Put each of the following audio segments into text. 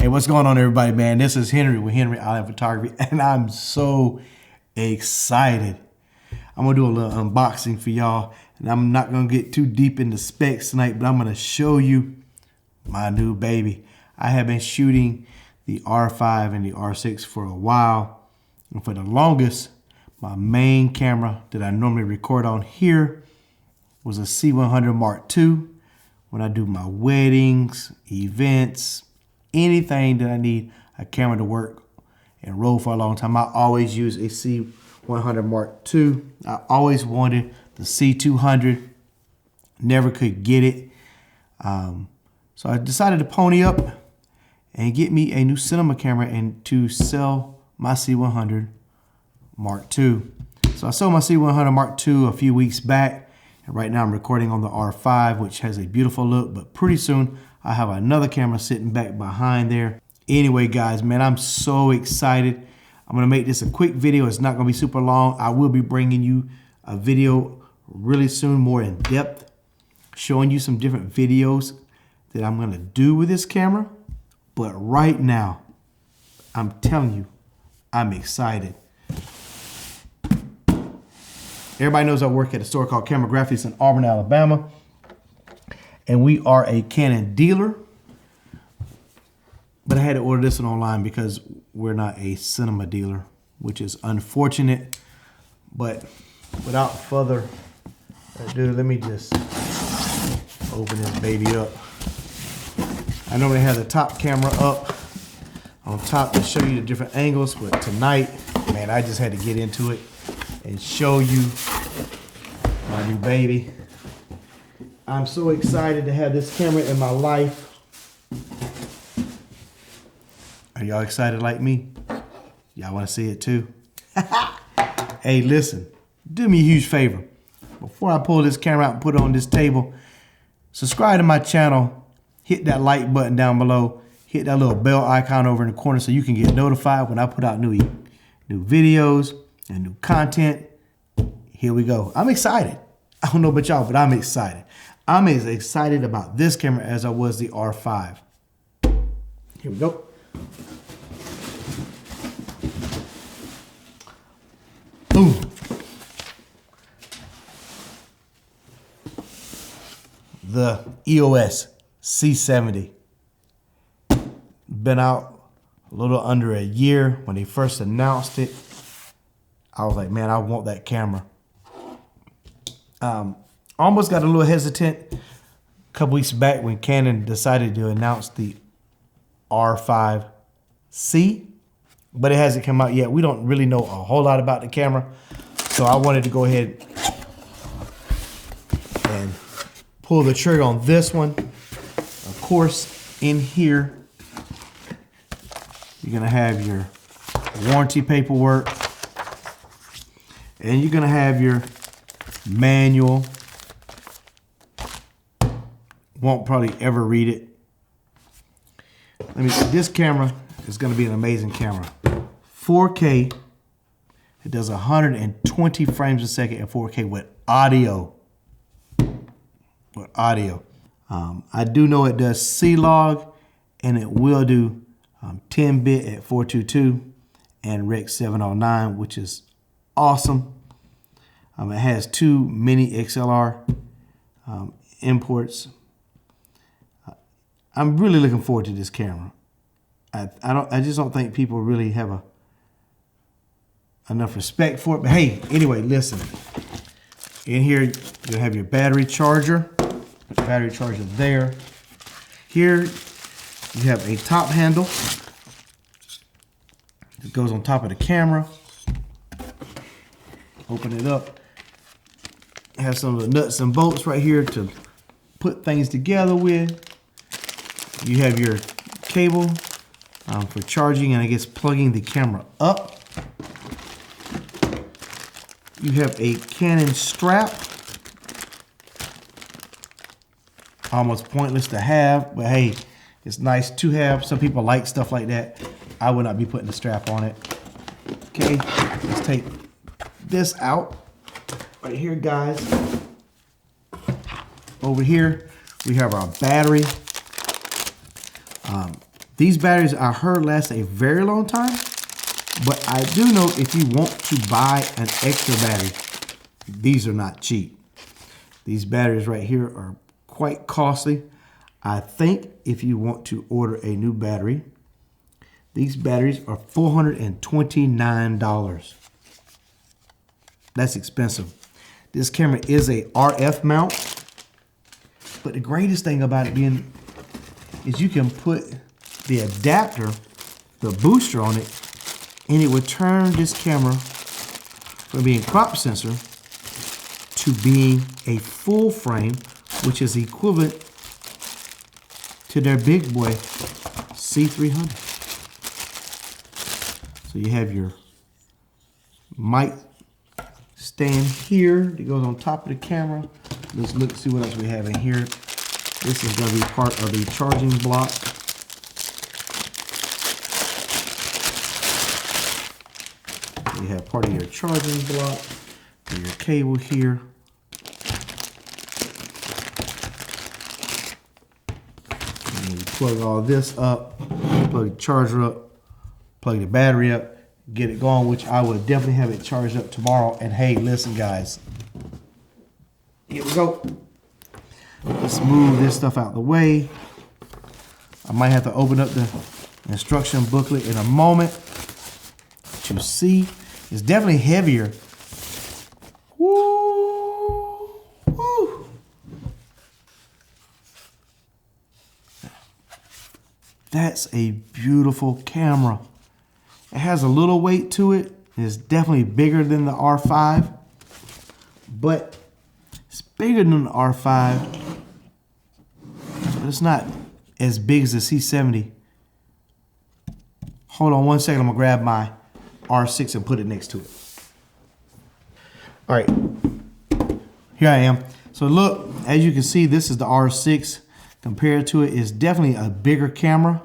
Hey, what's going on, everybody, man? This is Henry with Henry Island Photography, and I'm so excited. I'm gonna do a little unboxing for y'all, and I'm not gonna get too deep into specs tonight, but I'm gonna show you my new baby. I have been shooting the R5 and the R6 for a while, and for the longest, my main camera that I normally record on here was a C100 Mark II. When I do my weddings, events, anything that I need a camera to work and roll for a long time, I always use a C100 Mark II. I always wanted the C200, never could get it. So I decided to pony up and get me a new cinema camera and to sell my C100 Mark II. So I sold my C100 Mark II a few weeks back, and right now I'm recording on the R5, which has a beautiful look, but pretty soon I have another camera sitting back behind there. Anyway, guys, man, I'm so excited. I'm gonna make this a quick video. It's not gonna be super long. I will be bringing you a video really soon, more in depth, showing you some different videos that I'm gonna do with this camera. But right now, I'm telling you, I'm excited. Everybody knows I work at a store called Cameragraphics in Auburn, Alabama. And we are a Canon dealer. But I had to order this one online because we're not a cinema dealer, which is unfortunate. But without further ado, let me just open this baby up. I normally have the top camera up on top to show you the different angles, but tonight, man, I just had to get into it and show you my new baby. I'm so excited to have this camera in my life. Are y'all excited like me? Y'all want to see it too? Hey, listen, do me a huge favor. Before I pull this camera out and put it on this table, subscribe to my channel, hit that like button down below, hit that little bell icon over in the corner so you can get notified when I put out new videos and new content. Here we go. I'm excited. I don't know about y'all, but I'm excited. I'm as excited about this camera as I was the R5. Here we go. Boom. The EOS C70. Been out a little under a year. When they first announced it, I was like, man, I want that camera. Almost got a little hesitant a couple weeks back when Canon decided to announce the R5C, but it hasn't come out yet. We don't really know a whole lot about the camera, so I wanted to go ahead and pull the trigger on this one. Of course, in here, you're gonna have your warranty paperwork, and you're gonna have your manual. Won't probably ever read it. Let me see. This camera is going to be an amazing camera. 4K. It does 120 frames a second in 4K with audio. I do know it does C-Log, and it will do 10-bit at 422 and Rec 709, which is awesome. It has 2 mini XLR imports. I'm really looking forward to this camera. I just don't think people really have enough respect for it. But hey, anyway, listen. In here, you'll have your battery charger. Battery charger there. Here, you have a top handle that goes on top of the camera. Open it up. It has some of the nuts and bolts right here to put things together with. You have your cable for charging and I guess plugging the camera up. You have a Canon strap. Almost pointless to have, but hey, it's nice to have. Some people like stuff like that. I would not be putting a strap on it. Okay, let's take this out. Right here, guys. Over here, we have our battery. These batteries I heard last a very long time, but I do know if you want to buy an extra battery, these are not cheap. These batteries right here are quite costly. I think if you want to order a new battery, these batteries are $429. That's expensive. This camera is a RF mount, but the greatest thing about it being is you can put the adapter, the booster on it, and it would turn this camera from being crop sensor to being a full frame, which is equivalent to their big boy C300. So you have your mic stand here that goes on top of the camera. Let's look, see what else we have in here. This is going to be part of the charging block. You have part of your charging block, your cable here. And you plug all this up, plug the charger up, plug the battery up, get it going, which I would definitely have it charged up tomorrow. And hey, listen guys, here we go. Let's move this stuff out of the way. I might have to open up the instruction booklet in a moment to see. It's definitely heavier. Woo! Woo! That's a beautiful camera. It has a little weight to it. It's definitely bigger than the R5, but it's bigger than the R5, but it's not as big as the C70. Hold on one second, I'm gonna grab my R6 and put it next to it. All right, here I am. So look, as you can see, this is the R6. Compared to it, it's definitely a bigger camera.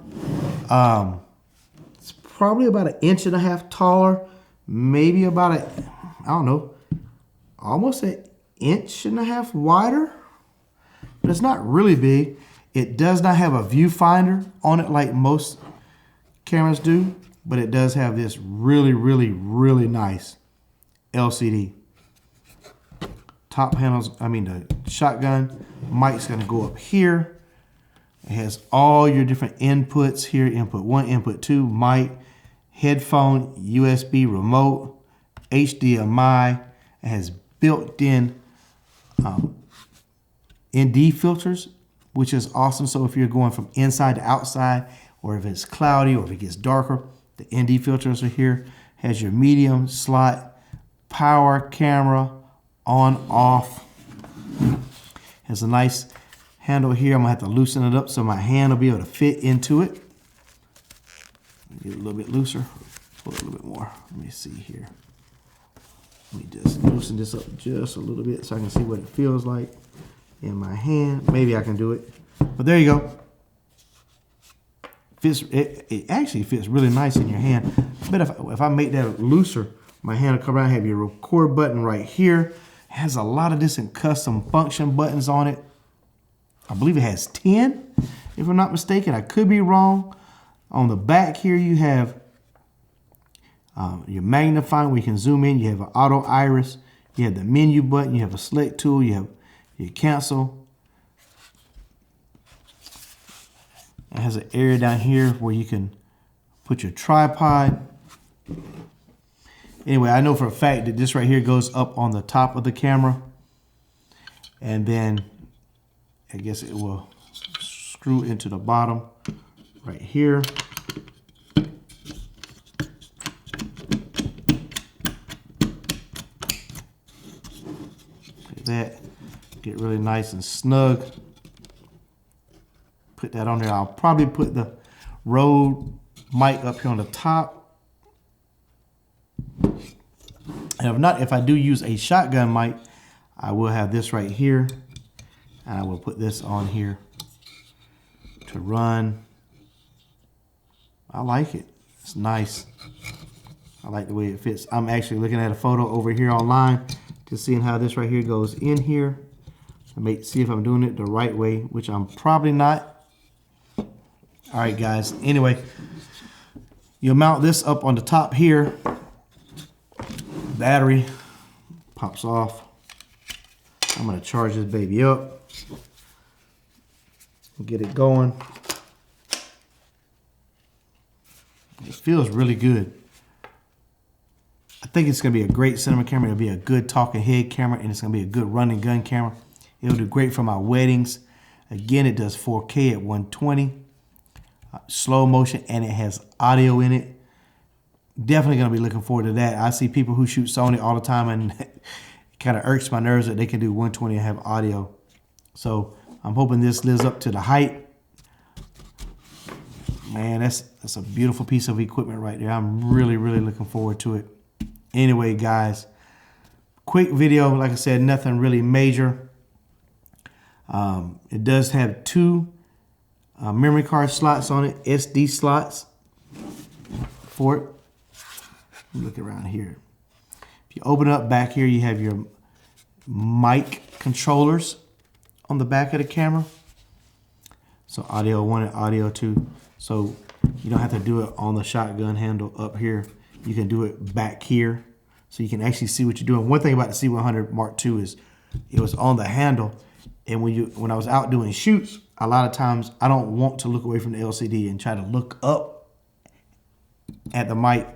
It's probably about 1.5 inches taller, maybe about I don't know, almost 1.5 inches wider, but it's not really big. It does not have a viewfinder on it like most cameras do, but it does have this really, really, really nice LCD. Top handles, the shotgun mic's gonna go up here. It has all your different inputs here, input 1, input 2, mic, headphone, USB remote, HDMI. It has built-in ND filters, which is awesome. So if you're going from inside to outside, or if it's cloudy, or if it gets darker, the ND filters are here. Has your medium slot, power, camera, on, off. Has a nice handle here. I'm gonna have to loosen it up so my hand will be able to fit into it. Get it a little bit looser, pull it a little bit more. Let me see here. Let me just loosen this up just a little bit so I can see what it feels like in my hand. Maybe I can do it, but there you go. It actually fits really nice in your hand. I bet if I make that looser, my hand will come around, have your record button right here. It has a lot of different custom function buttons on it. I believe it has 10, if I'm not mistaken. I could be wrong. On the back here, you have your magnifying where you can zoom in. You have an auto iris. You have the menu button. You have a select tool. You have your cancel. It has an area down here where you can put your tripod. Anyway, I know for a fact that this right here goes up on the top of the camera. And then I guess it will screw into the bottom right here. Like that. Get really nice and snug. Put that on there. I'll probably put the Rode mic up here on the top. And if I do use a shotgun mic, I will have this right here. And I will put this on here to run. I like it. It's nice. I like the way it fits. I'm actually looking at a photo over here online, just seeing how this right here goes in here. See if I'm doing it the right way, which I'm probably not. All right, guys. Anyway, you mount this up on the top here. Battery pops off. I'm gonna charge this baby up. Get it going. It feels really good. I think it's gonna be a great cinema camera. It'll be a good talking head camera, and it's gonna be a good run and gun camera. It'll do great for my weddings. Again, it does 4K at 120, slow motion, and it has audio in it. Definitely gonna be looking forward to that. I see people who shoot Sony all the time, and it kind of irks my nerves that they can do 120 and have audio. So I'm hoping this lives up to the hype. Man, that's a beautiful piece of equipment right there. I'm really, really looking forward to it. Anyway, guys, quick video. Like I said, nothing really major. It does have two memory card slots on it, SD slots for it. Look around here. If you open up back here, you have your mic controllers on the back of the camera. So audio 1 and audio 2. So you don't have to do it on the shotgun handle up here. You can do it back here. So you can actually see what you're doing. One thing about the C100 Mark II is it was on the handle. And when I was out doing shoots, a lot of times I don't want to look away from the LCD and try to look up at the mic.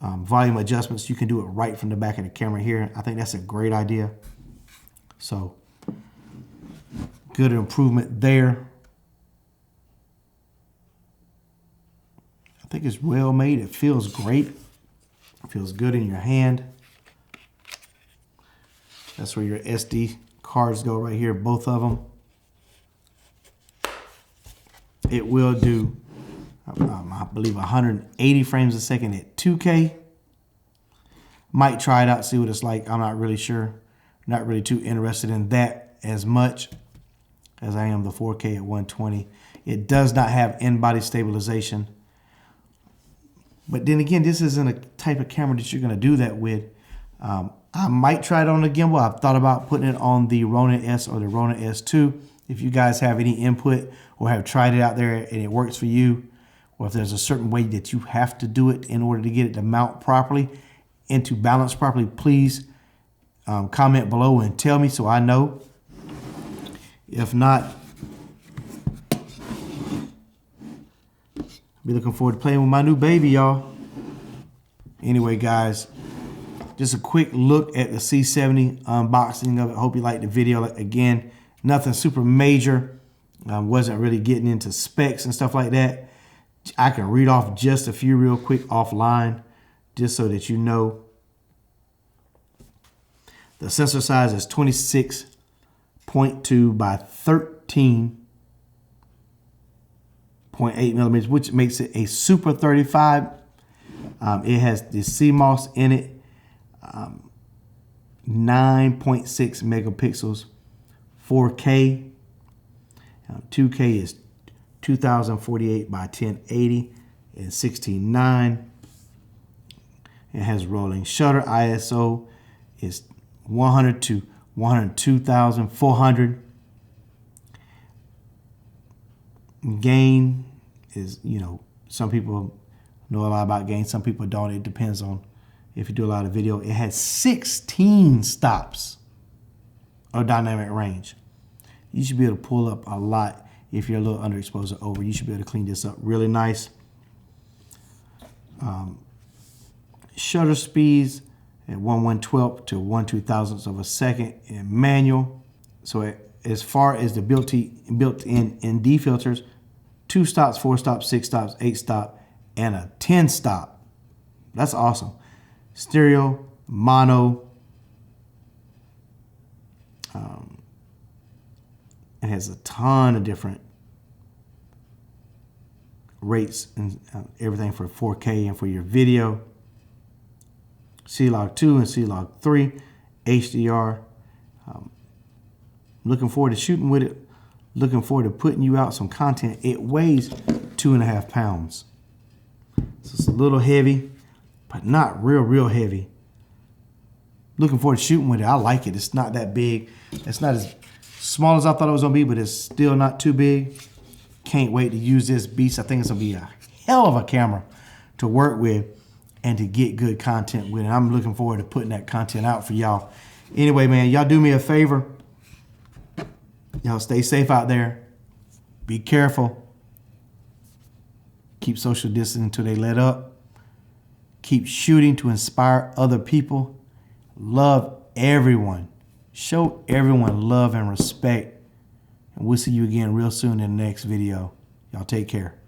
Volume adjustments, you can do it right from the back of the camera here. I think that's a great idea. So, good improvement there. I think it's well made. It feels great. It feels good in your hand. That's where your SD cards go right here, both of them. It will do, I believe, 180 frames a second at 2K. Might try it out, see what it's like. I'm not really sure. Not really too interested in that as much as I am the 4K at 120. It does not have in-body stabilization. But then again, this isn't a type of camera that you're going to do that with. I might try it on the gimbal. I've thought about putting it on the Ronin S or the Ronin S2. If you guys have any input or have tried it out there and it works for you, or if there's a certain way that you have to do it in order to get it to mount properly and to balance properly, please comment below and tell me so I know. If not, I'll be looking forward to playing with my new baby, y'all. Anyway, guys, just a quick look at the C70 unboxing of it. Hope you liked the video. Again, nothing super major. Wasn't really getting into specs and stuff like that. I can read off just a few real quick offline, just so that you know. The sensor size is 26.2 by 13.8 millimeters, which makes it a Super 35. It has the CMOS in it, 9.6 megapixels, 4K. 2K is 2048 by 1080 and 16:9. It has rolling shutter. ISO is 100 to 102,400. Gain is, some people know a lot about gain, some people don't. It depends on if you do a lot of video. It has 16 stops of dynamic range. You should be able to pull up a lot if you're a little underexposed or over. You should be able to clean this up really nice. Shutter speeds at 1/112th to 1/2000th of a second in manual. So as far as the built-in ND filters, 2 stops, 4 stops, 6 stops, 8 stop, and a 10 stop. That's awesome. Stereo, mono. It has a ton of different rates and everything for 4K and for your video. C-Log 2 and C-Log 3, HDR. Looking forward to shooting with it. Looking forward to putting you out some content. It weighs 2.5 pounds. So it's a little heavy, but not real heavy. Looking forward to shooting with it. I like it. It's not that big. It's not as small as I thought it was gonna be, but it's still not too big. Can't wait to use this beast. I think it's gonna be a hell of a camera to work with and to get good content with. And I'm looking forward to putting that content out for y'all. Anyway, man, y'all do me a favor. Y'all stay safe out there. Be careful. Keep social distancing until they let up. Keep shooting to inspire other people. Love everyone. Show everyone love and respect. And we'll see you again real soon in the next video. Y'all take care.